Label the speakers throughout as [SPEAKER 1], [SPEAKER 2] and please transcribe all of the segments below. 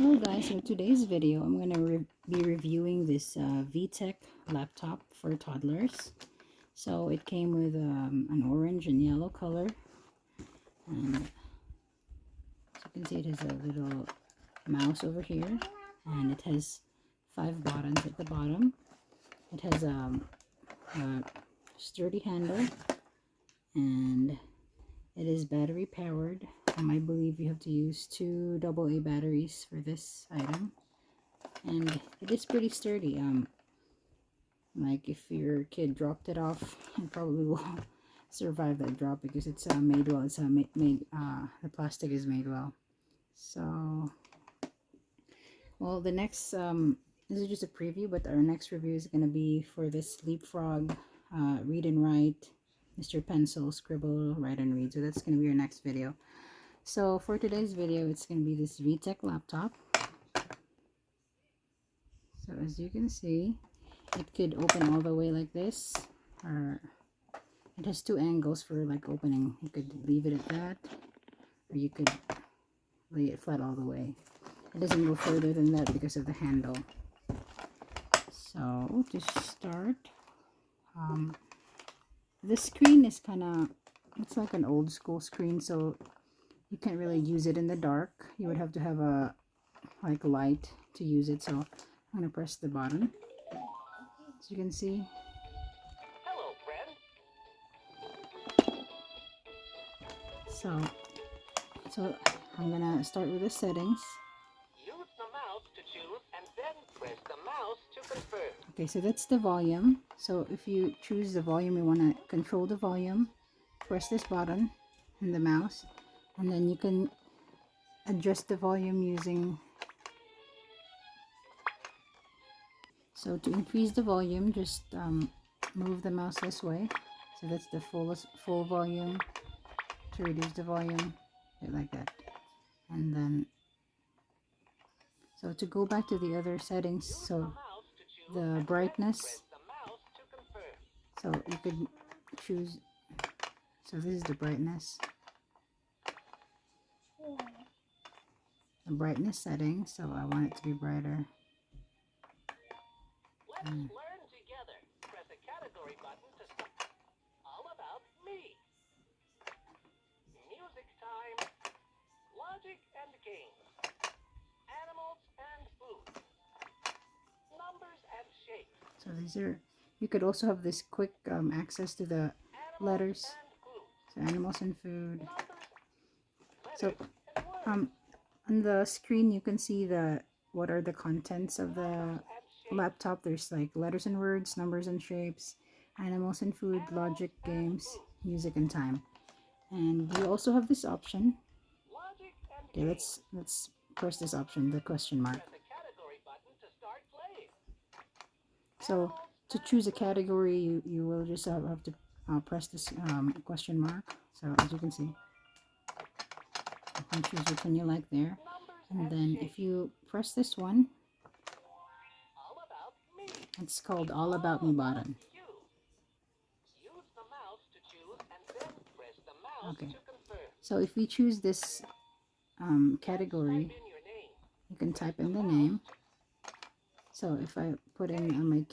[SPEAKER 1] Hello guys, so today's video I'm going to be reviewing this VTECH laptop for toddlers. So it came with an orange and yellow color, and as you can see it has a little mouse over here, and it has 5 buttons at the bottom. It has a sturdy handle, and it is battery powered. I believe you have to use 2 AA batteries for this item, and it is pretty sturdy. Like if your kid dropped it off, it probably will survive that drop because it's made well. It's the plastic is made well. So, well, the next this is just a preview, but our next review is gonna be for this Leapfrog Read and Write, Mr. Pencil, Scribble, Write and Read. So that's gonna be our next video. So for today's video, it's going to be this VTECH laptop. So as you can see, it could open all the way like this, or it has 2 angles for like opening. You could leave it at that, or you could lay it flat all the way. It doesn't go further than that because of the handle. So to start, this screen is it's like an old school screen, so you can't really use it in the dark. You would have to have a light to use it. So I'm gonna press the button. As you can see.
[SPEAKER 2] Hello, friend.
[SPEAKER 1] So I'm gonna start with the settings.
[SPEAKER 2] Use the mouse to choose and then press the mouse to confirm.
[SPEAKER 1] Okay, so that's the volume. So if you choose the volume, you wanna control the volume, press this button and the mouse. And then you can adjust the volume using, so to increase the volume, just move the mouse this way. So that's the full volume. To reduce the volume, like that. And then, so to go back to the other settings, so the brightness, so you could choose, so this is the brightness. The brightness setting, so I want it to be brighter.
[SPEAKER 2] Let's learn together. Press the category button to start. All about me. Music time. Logic and games. Animals and food. Numbers and shapes.
[SPEAKER 1] So these are, you could also have this quick access to the letters. So animals and food. So on the screen you can see what are the contents of the laptop. There's like letters and words, numbers and shapes, animals and food, logic, games, music and time. And you also have this option. Okay, let's press this option, the question mark. So to choose a category, you will just have to press this question mark. So as you can see, you can choose which one you like there. And then if you press this one, it's called All About Me button. Okay, so if we choose this category, you can type in the name. So if I put in my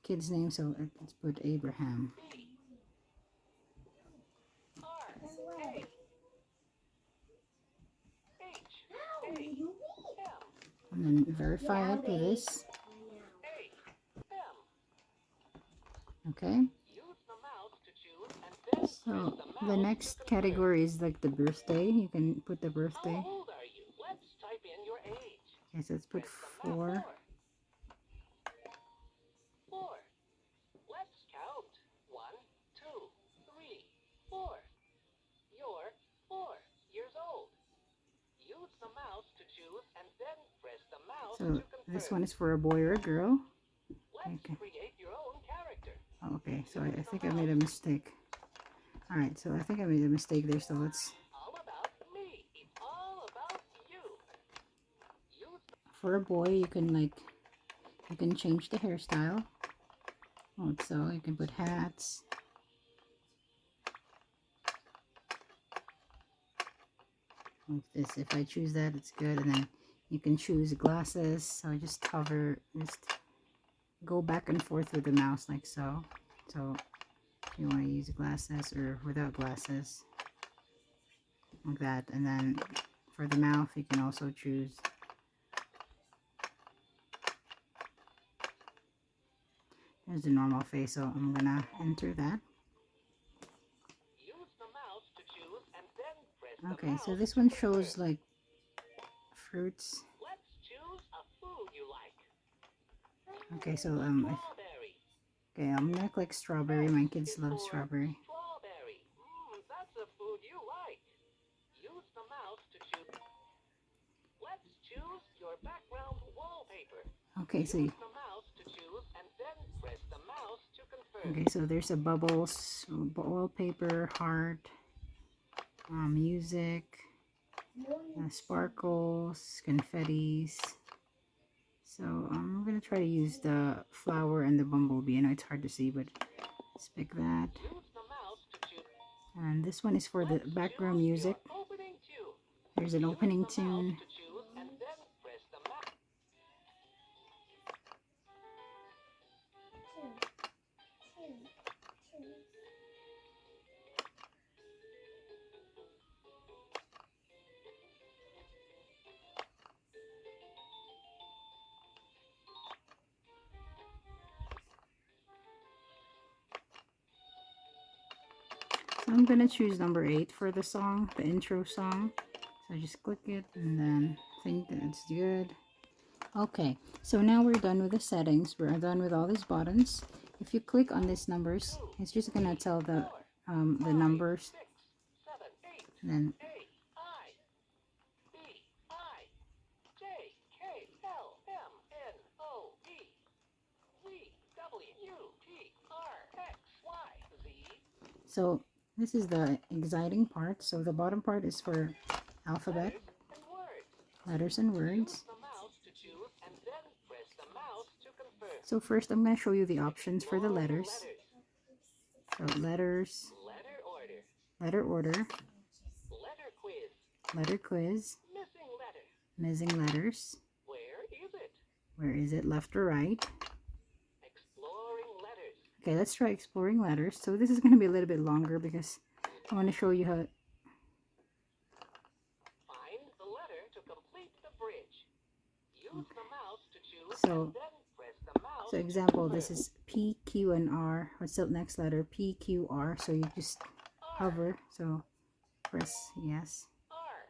[SPEAKER 1] kid's name, so let's put Abraham. And then verify it with this. Okay. So the next category is like the birthday. You can put the birthday. Okay, so let's put 4.
[SPEAKER 2] Let's count. 1, 2, 3, 4. You're 4 years old. Use the mouse to choose and then press the mouse to confirm.
[SPEAKER 1] This one is for a boy or a girl.
[SPEAKER 2] Let's create your own character.
[SPEAKER 1] Okay, so I think I made a mistake. Alright, so I think I made a mistake there, so let's...
[SPEAKER 2] All about me. It's all about you.
[SPEAKER 1] For a boy, you can change the hairstyle. So you can put hats. Like this. If I choose that, it's good. And then You can choose glasses. So just hover, just go back and forth with the mouse like so. So if you want to use glasses or without glasses, like that. And then for the mouth, you can also choose. There's the normal face, so I'm gonna enter that.
[SPEAKER 2] Use the mouse to choose and then press the
[SPEAKER 1] Okay, so
[SPEAKER 2] mouse
[SPEAKER 1] this
[SPEAKER 2] to
[SPEAKER 1] one
[SPEAKER 2] confirm.
[SPEAKER 1] shows like fruits.
[SPEAKER 2] Let's choose a food you like.
[SPEAKER 1] Okay, so
[SPEAKER 2] Strawberry.
[SPEAKER 1] okay, I'm gonna click strawberry. My kids
[SPEAKER 2] Is
[SPEAKER 1] love
[SPEAKER 2] for
[SPEAKER 1] strawberry.
[SPEAKER 2] strawberry. That's a food you like. Use the mouse to choose. Let's choose your background wallpaper.
[SPEAKER 1] Okay, so
[SPEAKER 2] Use the mouse to choose and then press the mouse to confirm.
[SPEAKER 1] okay, so there's a bubbles, wallpaper, heart, music, sparkles, confettis. So I'm gonna try to use the flower and the bumblebee. I know it's hard to see, but let's pick that.
[SPEAKER 2] Use the mouse to choose.
[SPEAKER 1] And this one is for the background music.
[SPEAKER 2] Opening tune.
[SPEAKER 1] There's an opening
[SPEAKER 2] Use the mouse
[SPEAKER 1] tune.
[SPEAKER 2] to choose and then press the mouse.
[SPEAKER 1] So I'm gonna choose number 8 for the song, the intro song. So just click it and then think that it's good. Okay, so now we're done with the settings. We're done with all these buttons. If you click on these numbers, it's just gonna tell the numbers.
[SPEAKER 2] 6, 7, 8.
[SPEAKER 1] And then
[SPEAKER 2] A I B I J K L M N O P Z W T R X Y Z.
[SPEAKER 1] so this is the exciting part. So the bottom part is for alphabet, letters and words.
[SPEAKER 2] The mouse to choose and then press the mouse to confirm.
[SPEAKER 1] So first I'm going to show you the options for the letters. So letters,
[SPEAKER 2] Letter order,
[SPEAKER 1] letter order,
[SPEAKER 2] letter quiz,
[SPEAKER 1] letter quiz,
[SPEAKER 2] missing letter.
[SPEAKER 1] missing letters.
[SPEAKER 2] Where is it?
[SPEAKER 1] Where is it, left or right?
[SPEAKER 2] Exploring letters.
[SPEAKER 1] Okay, let's try exploring letters. So this is going to be a little bit longer because I want to show you how.
[SPEAKER 2] Find the letter to complete the bridge. Use the mouse to choose
[SPEAKER 1] So,
[SPEAKER 2] and then press the mouse.
[SPEAKER 1] So example, this is P, Q, and R. What's the next letter? P, Q, R. So you just hover. So press yes.
[SPEAKER 2] R.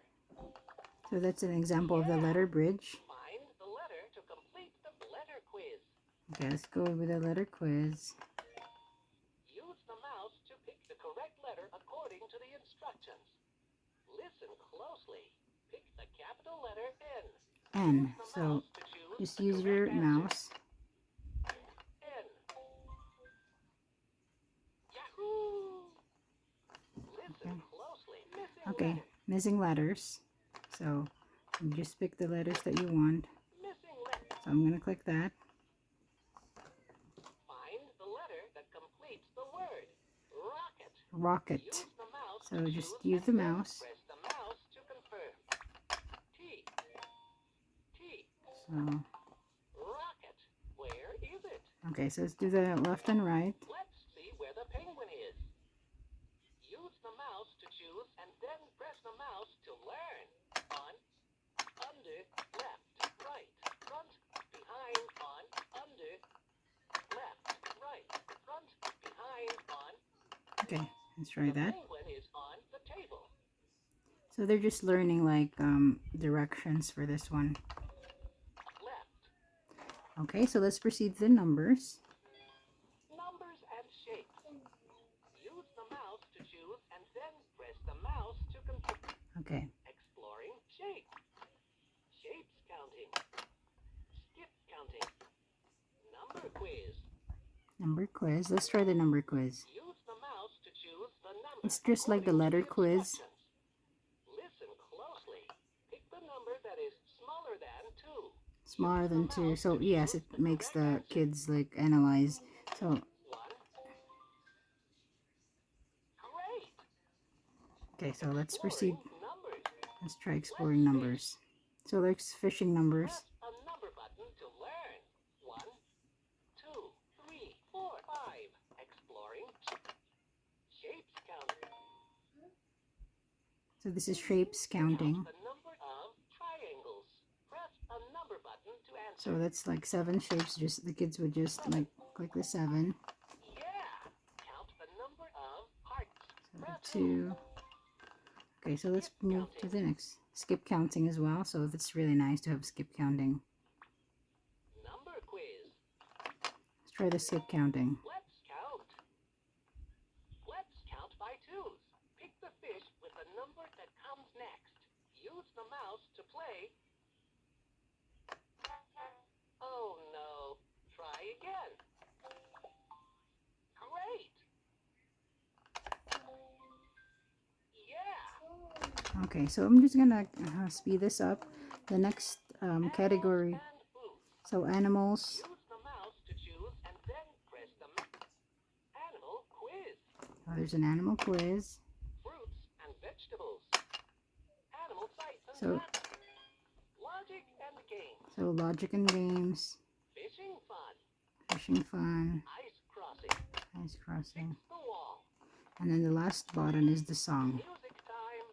[SPEAKER 1] So that's an example of the letter bridge.
[SPEAKER 2] Find the letter to complete the letter quiz.
[SPEAKER 1] Okay, let's go with the letter quiz.
[SPEAKER 2] Use the mouse to pick the correct letter according to the instructions. Listen closely. Pick the capital letter N.
[SPEAKER 1] N. So just use your mouse.
[SPEAKER 2] N. Yahoo! Listen closely. Missing
[SPEAKER 1] Okay,
[SPEAKER 2] letter.
[SPEAKER 1] missing letters. So you just pick the letters that you want.
[SPEAKER 2] Missing letter.
[SPEAKER 1] So I'm going to click that.
[SPEAKER 2] Find the letter that completes the word. Rocket.
[SPEAKER 1] Rocket.
[SPEAKER 2] Use the mouse
[SPEAKER 1] So
[SPEAKER 2] to
[SPEAKER 1] just
[SPEAKER 2] choose
[SPEAKER 1] use the
[SPEAKER 2] and then
[SPEAKER 1] mouse.
[SPEAKER 2] press the mouse to confirm. T. T.
[SPEAKER 1] So,
[SPEAKER 2] Rocket. Where is it?
[SPEAKER 1] okay, so let's do the left and right.
[SPEAKER 2] Let's see where the penguin is. Use the mouse to choose and then press the mouse to learn. On, under, left, right, front, behind, on, under, left, right, front, behind, on.
[SPEAKER 1] Okay, let's try
[SPEAKER 2] The
[SPEAKER 1] that.
[SPEAKER 2] penguin is on the table.
[SPEAKER 1] So they're just learning like directions for this one.
[SPEAKER 2] Left.
[SPEAKER 1] Okay, so let's proceed to the numbers.
[SPEAKER 2] Numbers and shapes. Use the mouse to choose and then press the mouse to confirm.
[SPEAKER 1] Okay,
[SPEAKER 2] Exploring shapes. Shapes counting. Skip counting. Number quiz.
[SPEAKER 1] number quiz. Let's try the number quiz.
[SPEAKER 2] Use the mouse to choose the number.
[SPEAKER 1] It's just like the letter quiz.
[SPEAKER 2] Listen closely. Pick the number that is smaller than 2.
[SPEAKER 1] Smaller than 2. So yes, it makes the kids like analyze. So
[SPEAKER 2] 1. Great.
[SPEAKER 1] okay, so let's proceed.
[SPEAKER 2] Numbers.
[SPEAKER 1] Let's try exploring numbers. So there's fishing numbers.
[SPEAKER 2] Press a number button to learn. 1, 2, 3, 4, 5. Exploring. Shapes counting.
[SPEAKER 1] So this is shapes counting.
[SPEAKER 2] Count the number of triangles. Press a number button to answer.
[SPEAKER 1] So that's like 7 shapes. Just the kids would just like click the 7.
[SPEAKER 2] Yeah. Count the number of hearts.
[SPEAKER 1] So
[SPEAKER 2] Press
[SPEAKER 1] 2. Okay, so let's move to the next. Skip counting as well. So that's really nice to have skip counting.
[SPEAKER 2] number quiz.
[SPEAKER 1] Let's try the skip counting.
[SPEAKER 2] Let's count. Let's count by twos. Pick the fish with the number that comes next. Use the mouse to play. Oh no. Try again. Great. Yeah.
[SPEAKER 1] Okay, so I'm just gonna speed this up. The next category.
[SPEAKER 2] Animals and foods.
[SPEAKER 1] So animals.
[SPEAKER 2] Use the mouse to choose and then press the animal quiz.
[SPEAKER 1] Oh, there's an animal quiz.
[SPEAKER 2] Fruits and vegetables. Animal sights and
[SPEAKER 1] So-
[SPEAKER 2] plants. Logic and games.
[SPEAKER 1] So logic and games,
[SPEAKER 2] Fishing fun.
[SPEAKER 1] fishing fun,
[SPEAKER 2] Ice crossing.
[SPEAKER 1] ice crossing,
[SPEAKER 2] Fix the wall.
[SPEAKER 1] and then the last button is the song.
[SPEAKER 2] Music time.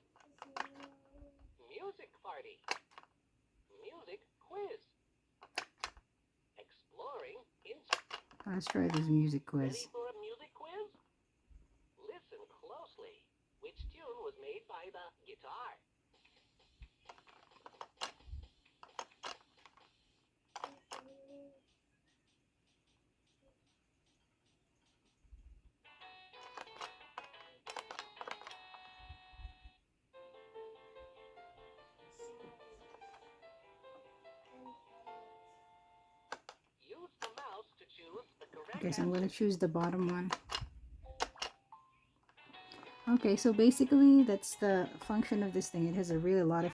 [SPEAKER 2] Music party. Music quiz. Exploring
[SPEAKER 1] Let's try this music quiz.
[SPEAKER 2] Ready for a music quiz? Listen closely. Which tune was made by the guitar? Use the mouse to choose the correct
[SPEAKER 1] Okay, so I'm going
[SPEAKER 2] answer.
[SPEAKER 1] to choose the bottom one. Okay, so basically that's the function of this thing. It has a really lot of